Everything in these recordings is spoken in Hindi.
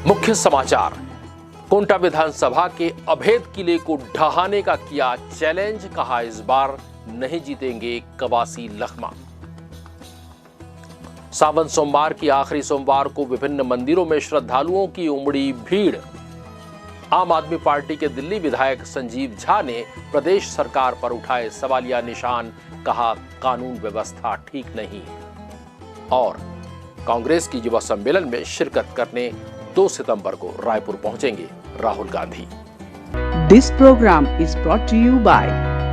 मुख्य समाचार। कोंटा विधानसभा के अभेद किले को ढहाने का किया चैलेंज, कहा इस बार नहीं जीतेंगे कवासी लखमा। सावन सोमवार की आखिरी सोमवार को विभिन्न मंदिरों में श्रद्धालुओं की उमड़ी भीड़। आम आदमी पार्टी के दिल्ली विधायक संजीव झा ने प्रदेश सरकार पर उठाए सवालिया निशान, कहा कानून व्यवस्था ठीक नहीं। और कांग्रेस की युवा सम्मेलन में शिरकत करने 2 सितंबर को रायपुर पहुंचेंगे Rahul Gandhi. This program is brought to you by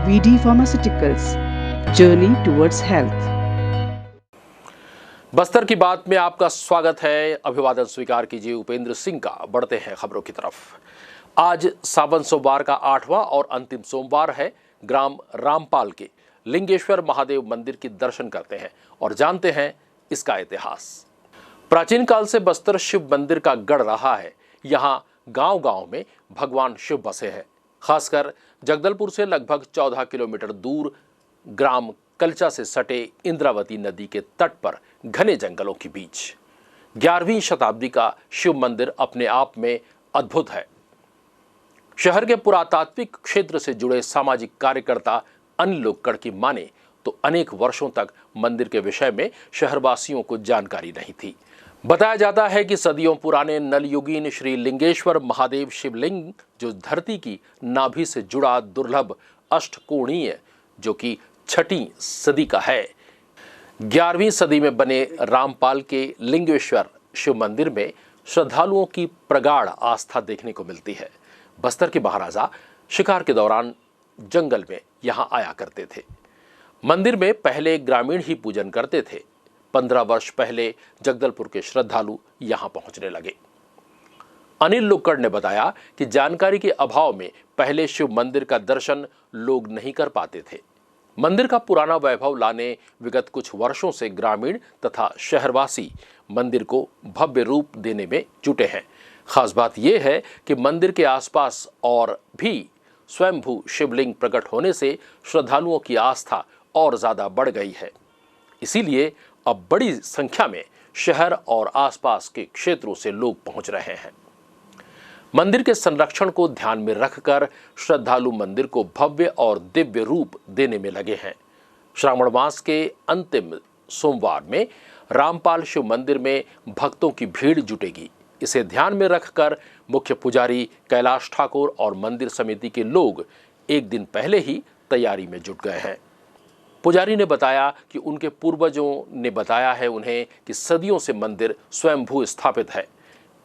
VD Pharmaceuticals, Journey towards Health। Bastar की बात में आपका स्वागत है। अभिवादन स्वीकार कीजिए उपेंद्र सिंह का। बढ़ते हैं खबरों की तरफ। आज सावन सोमवार का 8वां और अंतिम सोमवार है। ग्राम रामपाल के लिंगेश्वर महादेव मंदिर के दर्शन करते हैं और जानते हैं इसका इतिहास। प्राचीन काल से बस्तर शिव मंदिर का गढ़ रहा है। यहाँ गांव-गांव में भगवान शिव बसे हैं। खासकर जगदलपुर से लगभग 14 किलोमीटर दूर ग्राम कलचा से सटे इंद्रावती नदी के तट पर घने जंगलों के बीच 11वीं शताब्दी का शिव मंदिर अपने आप में अद्भुत है। शहर के पुरातात्विक क्षेत्र से जुड़े सामाजिक कार्यकर्ता अनिल लोक्कड़ की माने तो अनेक वर्षों तक मंदिर के विषय में शहरवासियों को जानकारी नहीं थी। बताया जाता है कि सदियों पुराने नलयुगीन श्री लिंगेश्वर महादेव शिवलिंग, जो धरती की नाभि से जुड़ा दुर्लभ अष्टकोणीय, जो कि 6वीं सदी का है, 11वीं सदी में बने रामपाल के लिंगेश्वर शिव मंदिर में श्रद्धालुओं की प्रगाढ़ आस्था देखने को मिलती है। बस्तर के महाराजा शिकार के दौरान जंगल में यहां आया करते थे। मंदिर में पहले ग्रामीण ही पूजन करते थे। 15 वर्ष पहले जगदलपुर के श्रद्धालु यहां पहुंचने लगे। अनिल लोक्कड़ ने बताया कि जानकारी के अभाव में पहले शिव मंदिर का दर्शन लोग नहीं कर पाते थे। मंदिर का पुराना वैभव लाने विगत कुछ वर्षों से ग्रामीण तथा शहरवासी मंदिर को भव्य रूप देने में जुटे हैं। खास बात यह है कि मंदिर के आसपास और भी स्वयंभू शिवलिंग प्रकट होने से श्रद्धालुओं की आस्था और ज्यादा बढ़ गई है। इसीलिए अब बड़ी संख्या में शहर और आसपास के क्षेत्रों से लोग पहुंच रहे हैं। मंदिर के संरक्षण को ध्यान में रखकर श्रद्धालु मंदिर को भव्य और दिव्य रूप देने में लगे हैं। श्रावण मास के अंतिम सोमवार में रामपाल शिव मंदिर में भक्तों की भीड़ जुटेगी। इसे ध्यान में रखकर मुख्य पुजारी कैलाश ठाकुर और मंदिर समिति के लोग एक दिन पहले ही तैयारी में जुट गए हैं। पुजारी ने बताया कि उनके पूर्वजों ने बताया है उन्हें कि सदियों से मंदिर स्वयंभू स्थापित है।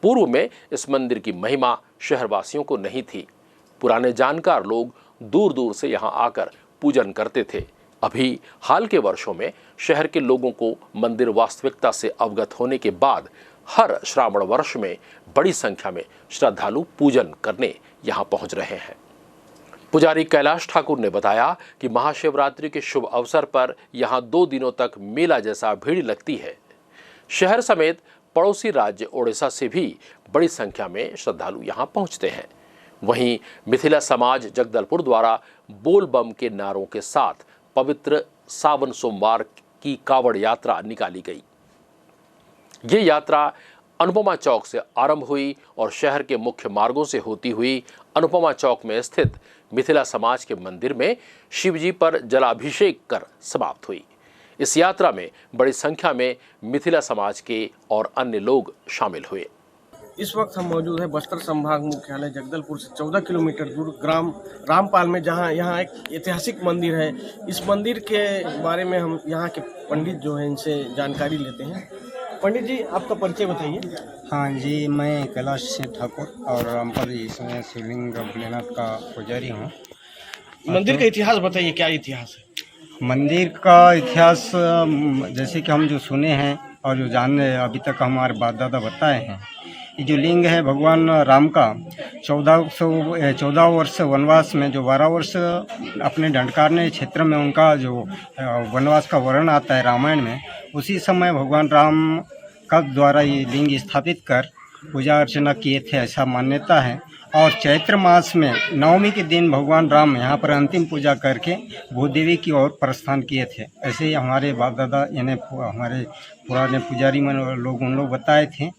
पूर्व में इस मंदिर की महिमा शहरवासियों को नहीं थी। पुराने जानकार लोग दूर दूर से यहाँ आकर पूजन करते थे। अभी हाल के वर्षों में शहर के लोगों को मंदिर वास्तविकता से अवगत होने के बाद हर श्रावण वर्ष में बड़ी संख्या में श्रद्धालु पूजन करने यहाँ पहुँच रहे हैं। पुजारी कैलाश ठाकुर ने बताया कि महाशिवरात्रि के शुभ अवसर पर यहां 2 दिनों तक मेला जैसा भीड़ लगती है। शहर समेत पड़ोसी राज्य ओडिशा से भी बड़ी संख्या में श्रद्धालु यहां पहुंचते हैं। वहीं मिथिला समाज जगदलपुर द्वारा बोल बम के नारों के साथ पवित्र सावन सोमवार की कावड़ यात्रा निकाली गई। ये यात्रा अनुपमा चौक से आरंभ हुई और शहर के मुख्य मार्गों से होती हुई अनुपमा चौक में स्थित मिथिला समाज के मंदिर में शिवजी पर जलाभिषेक कर समाप्त हुई। इस यात्रा में बड़ी संख्या में मिथिला समाज के और अन्य लोग शामिल हुए। इस वक्त हम मौजूद हैं बस्तर संभाग मुख्यालय जगदलपुर से 14 किलोमीटर दूर ग्राम रामपाल में, जहां यहाँ एक ऐतिहासिक मंदिर है। इस मंदिर के बारे में हम यहाँ के पंडित जो हैं इनसे जानकारी लेते हैं। पंडित जी, आपका परिचय बताइए। हाँ जी, मैं कैलाश सिंह ठाकुर और रामपाल जी इसमें शिवलिंग भोलेनाथ का पुजारी हूँ। मंदिर का इतिहास बताइए, क्या इतिहास है? मंदिर का इतिहास जैसे कि हम जो सुने हैं और जो जाने अभी तक हमारे बाप दादा बताए हैं, ये जो लिंग है भगवान राम का 14 वर्ष वनवास में, जो 12 वर्ष अपने ढंढकारने क्षेत्र में उनका जो वनवास का वर्णन आता है रामायण में, उसी समय भगवान राम का द्वारा ये लिंग स्थापित कर पूजा अर्चना किए थे, ऐसा मान्यता है। और चैत्र मास में नवमी के दिन भगवान राम यहाँ पर अंतिम पूजा करके भूदेवी की ओर प्रस्थान किए थे। ऐसे ही हमारे बाप दादा यानी हमारे पुराने पुजारी मन लोग उन लोग बताए थे।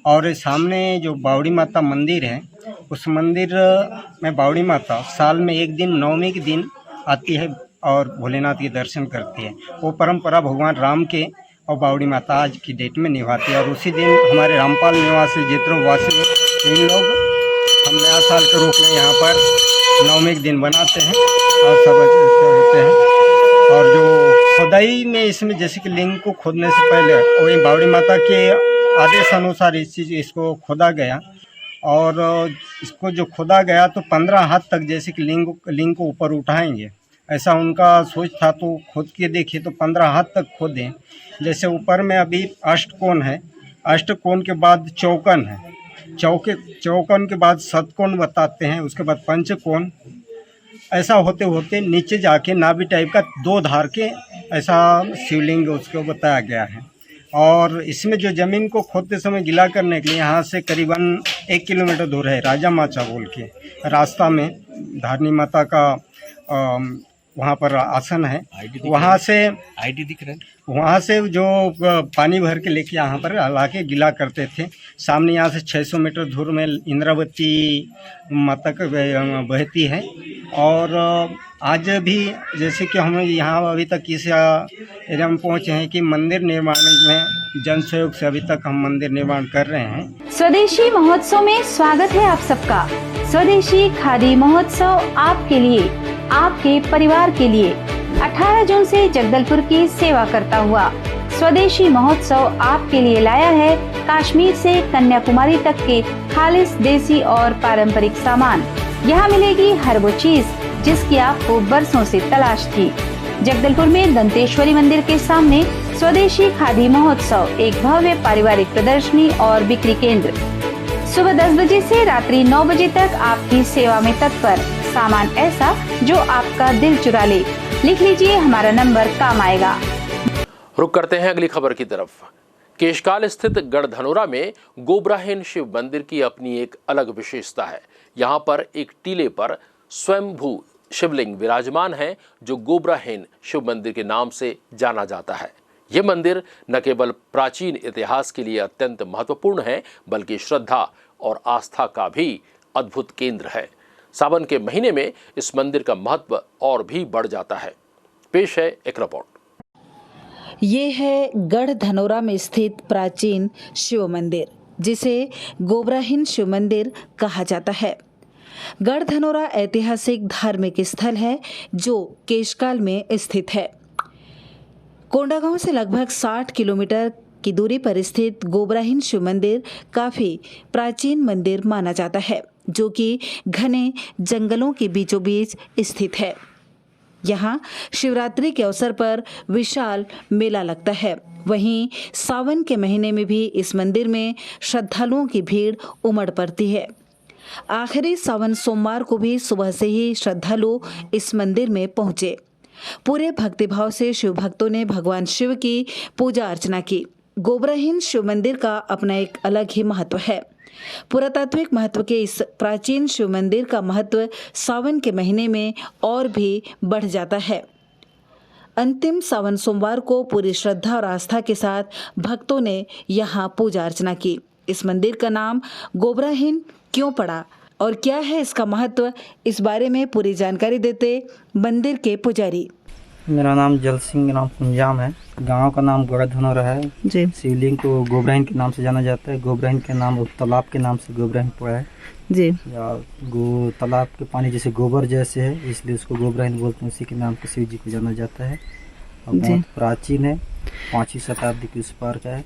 और सामने जो बावड़ी माता मंदिर है, उस मंदिर में बावड़ी माता साल में एक दिन नवमी के दिन आती है और भोलेनाथ के दर्शन करती है। वो परंपरा भगवान राम के और बावड़ी माता आज की डेट में निभाती है। और उसी दिन हमारे रामपाल निवासी जितने वासी इन लोग हम नया साल के रूप में यहाँ पर नवमी के दिन बनाते हैं और सब रहते हैं। और जो खुदाई में इसमें जैसे कि लिंग को खोदने से पहले वही बावड़ी माता के आदेश अनुसार इसको खोदा गया। और इसको जो खोदा गया तो 15 हाथ तक जैसे कि लिंग को ऊपर उठाएंगे, ऐसा उनका सोच था। तो खोद के देखिए तो 15 हाथ तक खोदें। जैसे ऊपर में अभी अष्टकोण है, अष्टकोण के बाद चौकन है, चौकन के बाद सतकोण बताते हैं, उसके बाद पंचकोण। ऐसा होते होते नीचे जाके नाभि टाइप का 2 धार के ऐसा शिवलिंग उसको बताया गया है। और इसमें जो ज़मीन को खोदते समय गिला करने के लिए यहाँ से करीबन 1 किलोमीटर दूर है राजा माचा बोल के रास्ता में धारनी माता का वहाँ पर आसन है। वहाँ से आईडी दिख रहा है। वहाँ से जो पानी भर के लेके यहाँ पर ला के गिला करते थे। सामने यहाँ से 600 मीटर दूर में इंद्रावती माता का बहती है। और आज भी जैसे कि हम यहाँ अभी तक इस एरिया में पहुँचे हैं कि मंदिर निर्माण में जन सहयोग से अभी तक हम मंदिर निर्माण कर रहे हैं। स्वदेशी महोत्सव में स्वागत है आप सबका। स्वदेशी खादी महोत्सव आपके लिए, आपके परिवार के लिए 18 जून से जगदलपुर की सेवा करता हुआ स्वदेशी महोत्सव आपके लिए लाया है कश्मीर से कन्याकुमारी तक के खालिस देसी और पारंपरिक सामान। यहाँ मिलेगी हर वो चीज जिसकी आपको बरसों से तलाश थी। जगदलपुर में दंतेश्वरी मंदिर के सामने स्वदेशी खादी महोत्सव एक भव्य पारिवारिक प्रदर्शनी और बिक्री केंद्र। सुबह 10 बजे से रात्रि 9 बजे तक आपकी सेवा में तत्पर। सामान ऐसा जो आपका दिल चुरा ले। लिख लीजिए, हमारा नंबर काम आएगा। रुक करते हैं अगली खबर की तरफ। केशकाल स्थित गढ़धनोरा में गोबराहीन शिव मंदिर की अपनी एक अलग विशेषता है। यहाँ पर एक टीले पर स्वयंभू शिवलिंग विराजमान है जो गोबराहीन शिव मंदिर के नाम से जाना जाता है। यह मंदिर न केवल प्राचीन इतिहास के लिए अत्यंत महत्वपूर्ण है बल्कि श्रद्धा और आस्था का भी अद्भुत केंद्र है। सावन के महीने में इस मंदिर का महत्व और भी बढ़ जाता है। पेश है एक रिपोर्ट। ये है गढ़धनोरा में स्थित प्राचीन शिव मंदिर, जिसे गोबराहीन शिव मंदिर कहा जाता है। गढ़धनोरा ऐतिहासिक धार्मिक स्थल है जो केशकाल में स्थित है। कोंडागांव से लगभग 60 किलोमीटर की दूरी पर स्थित गोबराहीन शिव मंदिर काफी प्राचीन मंदिर माना जाता है, जो कि घने जंगलों के बीचों बीच स्थित है। यहाँ शिवरात्रि के अवसर पर विशाल मेला लगता है। वहीं सावन के महीने में भी इस मंदिर में श्रद्धालुओं की भीड़ उमड़ पड़ती है। आखिरी सावन सोमवार को भी सुबह से ही श्रद्धालु इस मंदिर में पहुंचे। पूरे भक्तिभाव से शिव भक्तों ने भगवान शिव की पूजा अर्चना की। गोबराहीन शिव मंदिर का अपना एक अलग ही महत्व है। पुरातात्विक महत्व के इस प्राचीन शिव मंदिर का महत्व सावन के महीने में और भी बढ़ जाता है। अंतिम सावन सोमवार को पूरी श्रद्धा और आस्था के साथ भक्तों ने यहाँ पूजा अर्चना की। इस मंदिर का नाम गोबराहीन क्यों पड़ा और क्या है इसका महत्व, इस बारे में पूरी जानकारी देते मंदिर के पुजारी। मेरा नाम जल सिंह नाम कुंजाम है। गांव का नाम गढ़धनोरा है जी। शिवलिंग को गोबराहीन के नाम से जाना जाता है। गोबराहीन के नाम तालाब के नाम से गोबराहीन पड़ा है जी। या तालाब के पानी जैसे गोबर जैसे है, इसलिए उसको गोबराहीन बोलते हैं। उसी के नाम पर शिव जी को जाना जाता है और बहुत प्राचीन है, 5वीं शताब्दी के उस पार का है।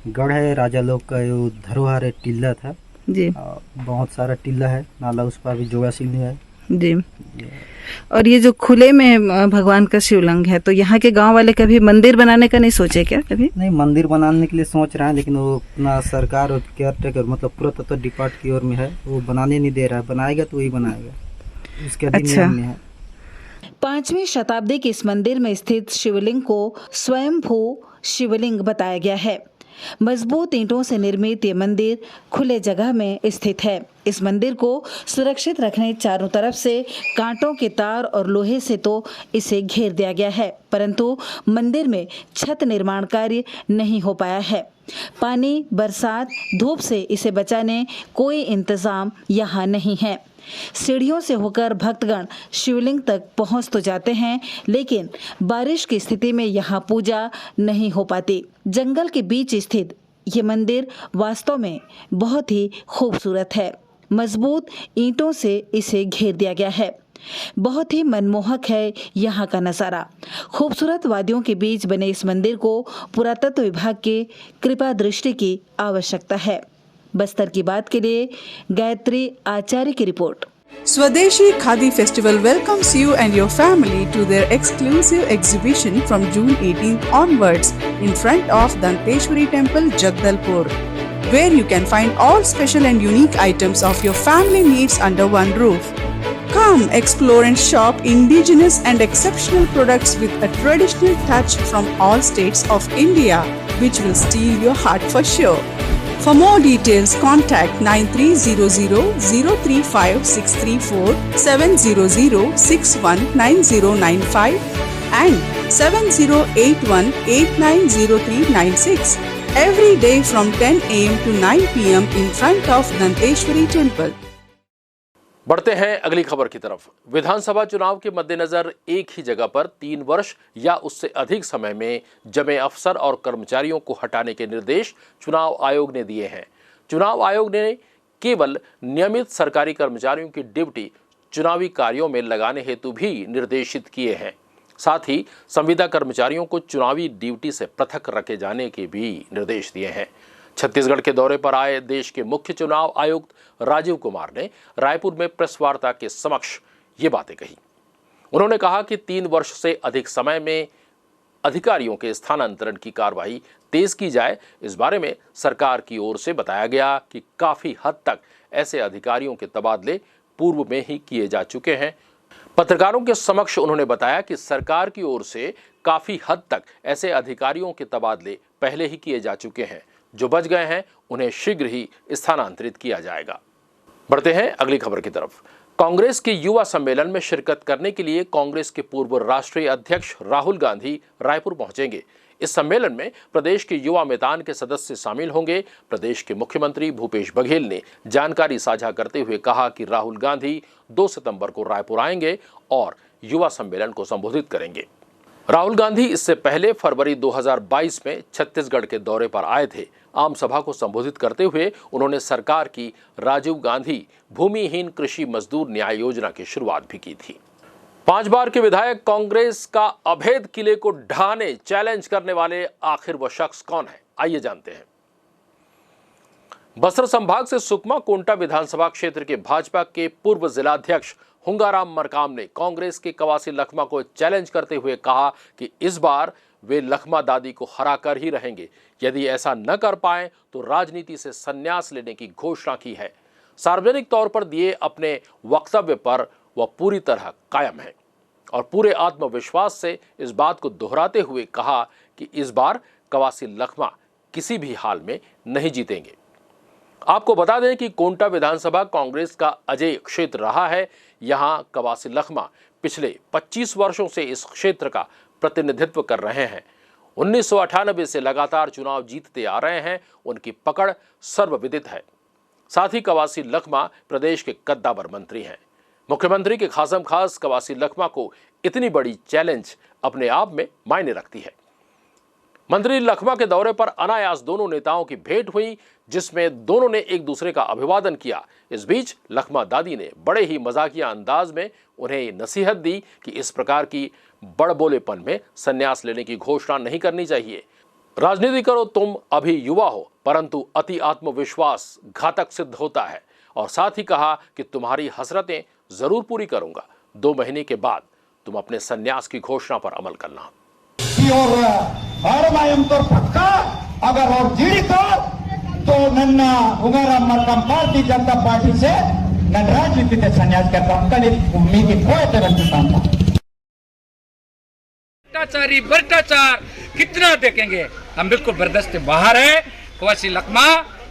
गढ़ है, राजा लोग का जो धरोहर है, टिल्ला था जी। बहुत सारा टिल्ला है, नाला उस पार भी जोगा सिंह है जी। और ये जो खुले में भगवान का शिवलिंग है, तो यहाँ के गांव वाले कभी मंदिर बनाने का नहीं सोचे क्या? कभी नहीं, मंदिर बनाने के लिए सोच रहे हैं, लेकिन वो अपना सरकार और केयर टेकर मतलब पुरातत्व डिपार्टमेंट की ओर में है, वो बनाने नहीं दे रहा है। बनाएगा तो वही बनाएगा, उसके अधीन में है। 5वीं शताब्दी के इस मंदिर में स्थित शिवलिंग को स्वयंभू शिवलिंग बताया गया है। मजबूत ईंटों से निर्मित ये मंदिर खुले जगह में स्थित है। इस मंदिर को सुरक्षित रखने चारों तरफ से कांटों के तार और लोहे से तो इसे घेर दिया गया है, परंतु मंदिर में छत निर्माण कार्य नहीं हो पाया है। पानी, बरसात, धूप से इसे बचाने कोई इंतजाम यहाँ नहीं है। सीढ़ियों से होकर भक्तगण शिवलिंग तक पहुंच तो जाते हैं, लेकिन बारिश की स्थिति में यहाँ पूजा नहीं हो पाती। जंगल के बीच स्थित ये मंदिर वास्तव में बहुत ही खूबसूरत है। मजबूत ईंटों से इसे घेर दिया गया है। बहुत ही मनमोहक है यहाँ का नज़ारा। खूबसूरत वादियों के बीच बने इस मंदिर को पुरातत्व विभाग के कृपा दृष्टि की आवश्यकता है। बस्तर की बात के लिए गायत्री आचार्य की report. Swadeshi Khadi Festival welcomes you and your family to their exclusive exhibition from June 18th onwards in front of Danteshwari Temple, Jagdalpur, where you can find all special and unique items of your family needs under one roof. Come explore and shop indigenous and exceptional products with a traditional touch from all states of India, which will steal your heart for sure. For more details, contact 9300-035-634, 700-619095 and 7081-890396. Every day from 10 a.m. to 9 p.m. in front of Danteshwari Temple. बढ़ते हैं अगली खबर की तरफ। विधानसभा चुनाव के मद्देनजर एक ही जगह पर 3 वर्ष या उससे अधिक समय में जमे अफसर और कर्मचारियों को हटाने के निर्देश चुनाव आयोग ने दिए हैं। चुनाव आयोग ने केवल नियमित सरकारी कर्मचारियों की ड्यूटी चुनावी कार्यों में लगाने हेतु भी निर्देशित किए हैं। साथ ही संविदा कर्मचारियों को चुनावी ड्यूटी से पृथक रखे जाने के भी निर्देश दिए हैं। छत्तीसगढ़ के दौरे पर आए देश के मुख्य चुनाव आयुक्त राजीव कुमार ने रायपुर में प्रेस वार्ता के समक्ष ये बातें कही। उन्होंने कहा कि 3 वर्ष से अधिक समय में अधिकारियों के स्थानांतरण की कार्रवाई तेज की जाए। इस बारे में सरकार की ओर से बताया गया कि काफी हद तक ऐसे अधिकारियों के तबादले पूर्व में ही किए जा चुके हैं। पत्रकारों के समक्ष उन्होंने बताया कि सरकार की ओर से काफी हद तक ऐसे अधिकारियों के तबादले पहले ही किए जा चुके हैं। जो बच गए हैं उन्हें शीघ्र ही स्थानांतरित किया जाएगा। बढ़ते हैं अगली खबर की तरफ। कांग्रेस के युवा सम्मेलन में शिरकत करने के लिए कांग्रेस के पूर्व राष्ट्रीय अध्यक्ष राहुल गांधी रायपुर पहुंचेंगे। इस सम्मेलन में प्रदेश के युवा मैदान के सदस्य शामिल होंगे। प्रदेश के मुख्यमंत्री भूपेश बघेल ने जानकारी साझा करते हुए कहा कि राहुल गांधी 2 सितंबर को रायपुर आएंगे और युवा सम्मेलन को संबोधित करेंगे। राहुल गांधी इससे पहले फरवरी 2022 में छत्तीसगढ़ के दौरे पर आए थे। आम सभा को संबोधित करते हुए उन्होंने सरकार की राजीव गांधी भूमिहीन कृषि मजदूर न्याय योजना की शुरुआत भी की थी। 5 बार के विधायक कांग्रेस का अभेद किले को ढहाने चैलेंज करने वाले आखिर वह शख्स कौन है, आइए जानते हैं। बस्तर संभाग से सुकमा कोंटा विधानसभा क्षेत्र के भाजपा के पूर्व जिलाध्यक्ष हुंगाराम मरकाम ने कांग्रेस के कवासी लखमा को चैलेंज करते हुए कहा कि इस बार वे लखमा दादी को हरा कर ही रहेंगे। यदि ऐसा न कर पाए तो राजनीति से संन्यास लेने की घोषणा की है। सार्वजनिक तौर पर दिए अपने वक्तव्य पर वह पूरी तरह कायम है और पूरे आत्मविश्वास से इस बात को दोहराते हुए कहा कि इस बार कवासी लखमा किसी भी हाल में नहीं जीतेंगे। आपको बता दें कि कोंटा विधानसभा कांग्रेस का अजेय क्षेत्र रहा है। यहां कवासी लखमा पिछले 25 वर्षों से इस क्षेत्र का प्रतिनिधित्व कर रहे हैं। 1998 से लगातार चुनाव जीतते आ रहे हैं। उनकी पकड़ सर्वविदित है। साथ ही कवासी लखमा प्रदेश के कद्दावर मंत्री हैं। मुख्यमंत्री के खासम खास कवासी लखमा को इतनी बड़ी चैलेंज अपने आप में मायने रखती है। मंत्री लखमा के दौरे पर अनायास दोनों नेताओं की भेंट हुई, जिसमें दोनों ने एक दूसरे का अभिवादन किया। इस बीच लखमा दादी ने बड़े ही मजाकिया अंदाज में उन्हें नसीहत दी कि इस प्रकार की बड़बोलेपन में संन्यास लेने की घोषणा नहीं करनी चाहिए। राजनीति करो, तुम अभी युवा हो, परंतु अति आत्मविश्वास घातक सिद्ध होता है। और साथ ही कहा कि तुम्हारी हसरतें जरूर पूरी करूंगा। 2 महीने के बाद तुम अपने संन्यास की घोषणा पर अमल करना। अगर और तो नन्ना हुंगाराम मरकाम भारतीय जनता पार्टी से नन राजनीति से संन्यास करता हूं। कल उम्मीद की भ्रष्टाचारी भ्रष्टाचार कितना देखेंगे, हम बिल्कुल बर्दाश्त बाहर है। ओवैसी लकमा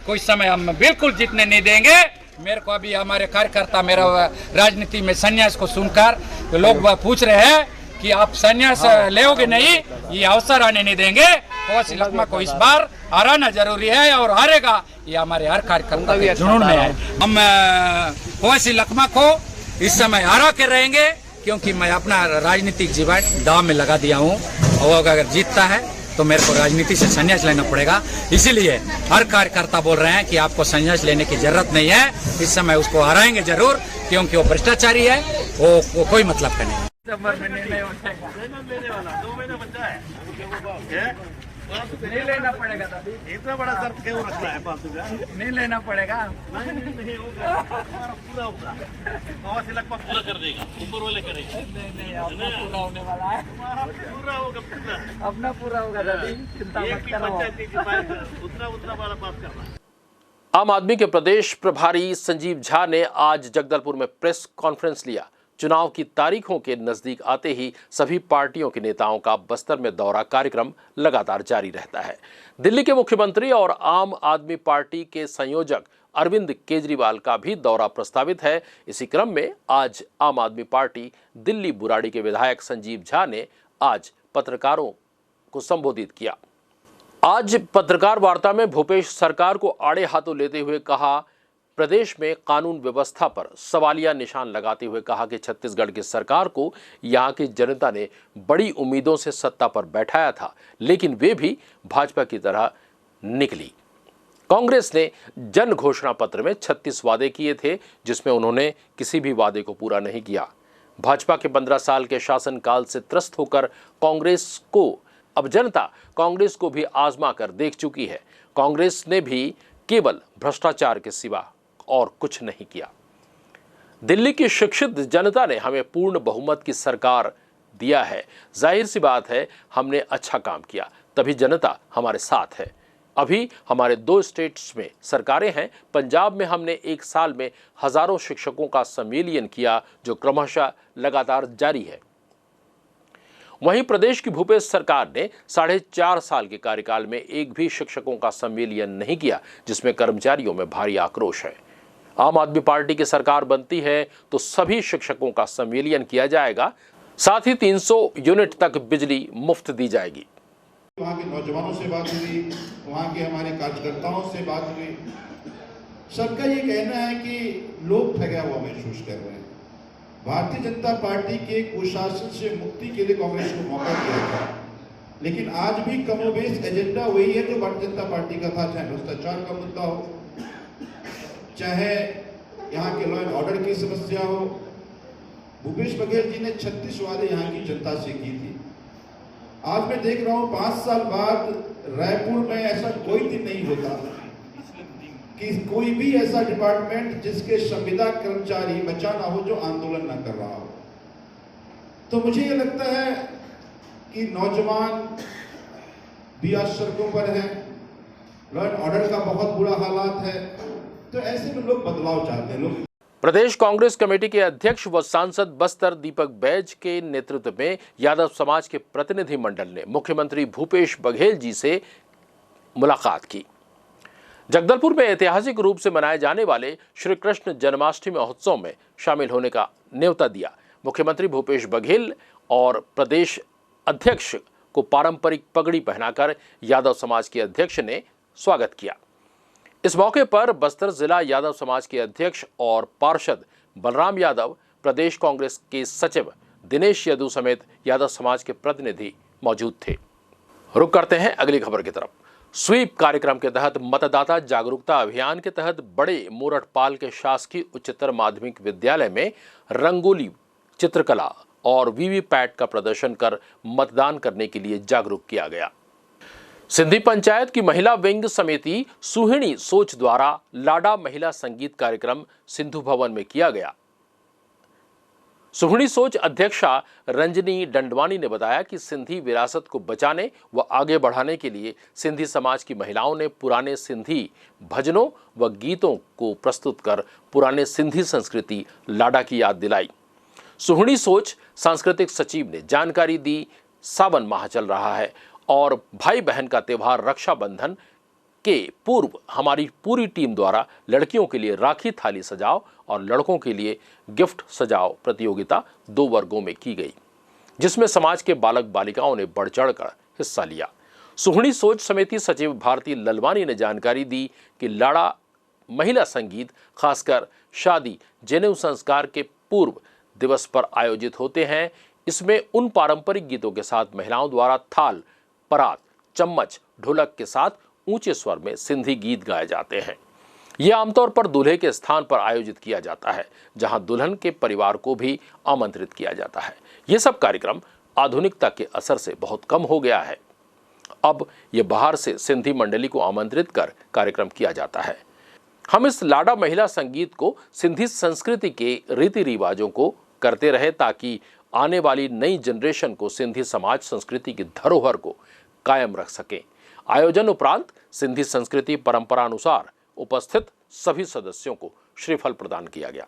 कोई समय हम बिल्कुल जीतने नहीं देंगे। मेरे को अभी हमारे कार्यकर्ता मेरा राजनीति में संन्यास को सुनकर तो लोग पूछ रहे हैं कि आप संन्यास लेओगे नहीं, ये अवसर आने नहीं देंगे। ओवैसी लकमा को इस बार हराना जरूरी है और हारेगा, ये हमारे हर कार्यकर्ता के जुनून में है। हम ओवैसी लकमा को इस समय हरा के रहेंगे, क्योंकि मैं अपना राजनीतिक जीवन दांव में लगा दिया हूँ और अगर जीतता है तो मेरे को राजनीति से संन्यास लेना पड़ेगा। इसीलिए हर कार्यकर्ता बोल रहे हैं कि आपको संन्यास लेने की जरूरत नहीं है, इस समय उसको हराएंगे जरूर, क्योंकि वो भ्रष्टाचारी है, वो कोई मतलब का नहीं। नहीं लेना पड़ेगा, इतना बड़ा शर्त क्यों रखना है? नहीं लेना पड़ेगा, नहीं होगा, पूरा होगा, पूरा कर देगा, ऊपर वाले करेगा। नहीं अपना पूरा होने वाला है, पूरा होगा, अपना पूरा होगा दादी, चिंता मत करो, उतना वाला बात करना है। आम आदमी के प्रदेश प्रभारी संजीव झा ने आज जगदलपुर में प्रेस कॉन्फ्रेंस लिया। चुनाव की तारीखों के नजदीक आते ही सभी पार्टियों के नेताओं का बस्तर में दौरा कार्यक्रम लगातार जारी रहता है। दिल्ली के मुख्यमंत्री और आम आदमी पार्टी के संयोजक अरविंद केजरीवाल का भी दौरा प्रस्तावित है। इसी क्रम में आज आम आदमी पार्टी दिल्ली बुराड़ी के विधायक संजीव झा ने आज पत्रकारों को संबोधित किया। आज पत्रकार वार्ता में भूपेश सरकार को आड़े हाथों लेते हुए कहा, प्रदेश में कानून व्यवस्था पर सवालिया निशान लगाते हुए कहा कि छत्तीसगढ़ की सरकार को यहां की जनता ने बड़ी उम्मीदों से सत्ता पर बैठाया था, लेकिन वे भी भाजपा की तरह निकली। कांग्रेस ने जन घोषणा पत्र में 36 वादे किए थे, जिसमें उन्होंने किसी भी वादे को पूरा नहीं किया। भाजपा के 15 साल के शासनकाल से त्रस्त होकर कांग्रेस को अब जनता कांग्रेस को भी आजमा कर देख चुकी है। कांग्रेस ने भी केवल भ्रष्टाचार के सिवा और कुछ नहीं किया। दिल्ली की शिक्षित जनता ने हमें पूर्ण बहुमत की सरकार दिया है। जाहिर सी बात है, हमने अच्छा काम किया, तभी जनता हमारे साथ है। अभी हमारे 2 स्टेट्स में सरकारें हैं। पंजाब में हमने 1 साल में हजारों शिक्षकों का संविलियन किया, जो क्रमशः लगातार जारी है। वहीं प्रदेश की भूपेश सरकार ने 4.5 साल के कार्यकाल में एक भी शिक्षकों का संविलियन नहीं किया, जिसमें कर्मचारियों में भारी आक्रोश है। आम आदमी पार्टी की सरकार बनती है तो सभी शिक्षकों का संविलियन किया जाएगा, साथ ही 300 यूनिट तक बिजली मुफ्त दी जाएगी। वहाँ के नौजवानों से बात हुई, वहाँ के हमारे कार्यकर्ताओं से बात हुई, सबका ये कहना है कि लोग ठगा हुआ महसूस कर रहे हैं। भारतीय जनता पार्टी के कुशासन से मुक्ति के लिए कांग्रेस को मौका दिया था, लेकिन आज भी कमोबेश एजेंडा वही है जो भारतीय जनता पार्टी का था, चाहे भ्रष्टाचार का मुद्दा हो, चाहे यहाँ के लॉ एंड ऑर्डर की समस्या हो। भूपेश बघेल जी ने 36 वादे यहाँ की जनता से की थी। आज मैं देख रहा हूँ 5 साल बाद रायपुर में ऐसा कोई दिन नहीं होता कि कोई भी ऐसा डिपार्टमेंट जिसके संविदा कर्मचारी बचा ना हो जो आंदोलन ना कर रहा हो। तो मुझे ये लगता है कि नौजवान भी आज सड़कों पर हैं, लॉ एंड ऑर्डर का बहुत बुरा हालात है, तो ऐसे में लोग बदलाव चाहते हैं। लोग प्रदेश कांग्रेस कमेटी के अध्यक्ष व सांसद बस्तर दीपक बैज के नेतृत्व में यादव समाज के प्रतिनिधि मंडल ने मुख्यमंत्री भूपेश बघेल जी से मुलाकात की। जगदलपुर में ऐतिहासिक रूप से मनाए जाने वाले श्री कृष्ण जन्माष्टमी महोत्सव में शामिल होने का न्योता दिया। मुख्यमंत्री भूपेश बघेल और प्रदेश अध्यक्ष को पारंपरिक पगड़ी पहनाकर यादव समाज के अध्यक्ष ने स्वागत किया। इस मौके पर बस्तर जिला यादव समाज के अध्यक्ष और पार्षद बलराम यादव, प्रदेश कांग्रेस के सचिव दिनेश यदू समेत यादव समाज के प्रतिनिधि मौजूद थे। रुक करते हैं अगली खबर की तरफ। स्वीप कार्यक्रम के तहत मतदाता जागरूकता अभियान के तहत बड़े मूरठपाल के शासकीय उच्चतर माध्यमिक विद्यालय में रंगोली, चित्रकला और वीवीपैट का प्रदर्शन कर मतदान करने के लिए जागरूक किया गया। सिंधी पंचायत की महिला विंग समिति सुहिणी सोच द्वारा लाडा महिला संगीत कार्यक्रम सिंधु भवन में किया गया। सुहिणी सोच अध्यक्षा रंजनी डंडवानी ने बताया कि सिंधी विरासत को बचाने व आगे बढ़ाने के लिए सिंधी समाज की महिलाओं ने पुराने सिंधी भजनों व गीतों को प्रस्तुत कर पुराने सिंधी संस्कृति लाडा की याद दिलाई। सुहिणी सोच सांस्कृतिक सचिव ने जानकारी दी, सावन माह चल रहा है और भाई बहन का त्यौहार रक्षाबंधन के पूर्व हमारी पूरी टीम द्वारा लड़कियों के लिए राखी थाली सजाओ और लड़कों के लिए गिफ्ट सजाओ प्रतियोगिता 2 वर्गों में की गई, जिसमें समाज के बालक बालिकाओं ने बढ़ चढ़कर हिस्सा लिया। सुहनी सोच समिति सचिव भारती ललवानी ने जानकारी दी कि लाड़ा महिला संगीत खासकर शादी जनेऊ संस्कार के पूर्व दिवस पर आयोजित होते हैं। इसमें उन पारंपरिक गीतों के साथ महिलाओं द्वारा थाल, परात, चम्मच, ढोलक के साथ ऊंचे स्वर में सिंधी गीत गाए जाते हैं। ये आमतौर पर दूल्हे के स्थान पर आयोजित किया जाता है, जहां दुल्हन के परिवार को भी आमंत्रित किया जाता है। ये सब कार्यक्रम आधुनिकता के असर से बहुत कम हो गया है। अब ये बाहर से सिंधी मंडली को आमंत्रित कर कार्यक्रम किया जाता है। हम इस लाड़ा महिला संगीत को सिंधी संस्कृति के रीति रिवाजों को करते रहे, ताकि आने वाली नई जनरेशन को सिंधी समाज संस्कृति की धरोहर को कायम रख सकें। आयोजन उपरांत सिंधी संस्कृति परंपरा अनुसार उपस्थित सभी सदस्यों को श्रीफल प्रदान किया गया।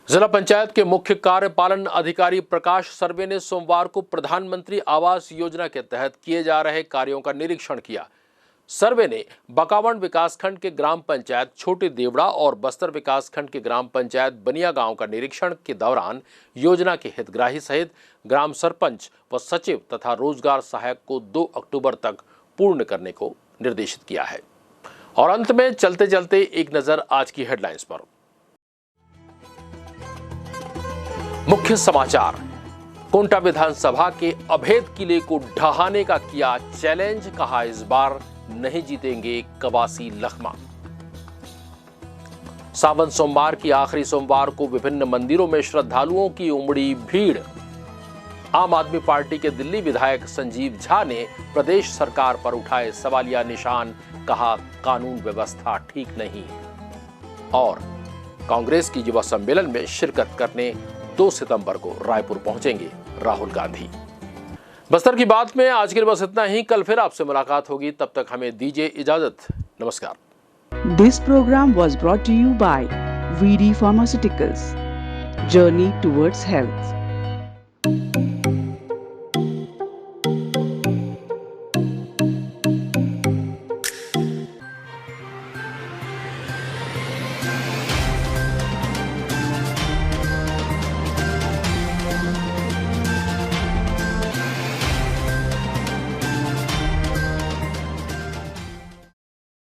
जिला पंचायत के मुख्य कार्यपालन अधिकारी प्रकाश सर्वे ने सोमवार को प्रधानमंत्री आवास योजना के तहत किए जा रहे कार्यों का निरीक्षण किया। सर्वे ने बकावंड विकासखंड के ग्राम पंचायत छोटी देवड़ा और बस्तर विकासखंड के ग्राम पंचायत बनिया गांव का निरीक्षण के दौरान योजना के हितग्राही सहित ग्राम सरपंच व सचिव तथा रोजगार सहायक को 2 अक्टूबर तक पूर्ण करने को निर्देशित किया है। और अंत में चलते चलते एक नजर आज की हेडलाइंस पर। मुख्य समाचार। कोंटा विधानसभा के अभेद किले को ढहाने का किया चैलेंज, कहा इस बार नहीं जीतेंगे कवासी लखमा। सावन सोमवार की आखिरी सोमवार को विभिन्न मंदिरों में श्रद्धालुओं की उमड़ी भीड़। आम आदमी पार्टी के दिल्ली विधायक संजीव झा ने प्रदेश सरकार पर उठाए सवालिया निशान, कहा कानून व्यवस्था ठीक नहीं। और कांग्रेस की युवा सम्मेलन में शिरकत करने 2 सितंबर को रायपुर पहुंचेंगे राहुल गांधी। बस्तर की बात में आज के लिए बस इतना ही। कल फिर आपसे मुलाकात होगी, तब तक हमें दीजिए इजाजत। नमस्कार। This program was brought to you by VD Pharmaceuticals. Journey towards health.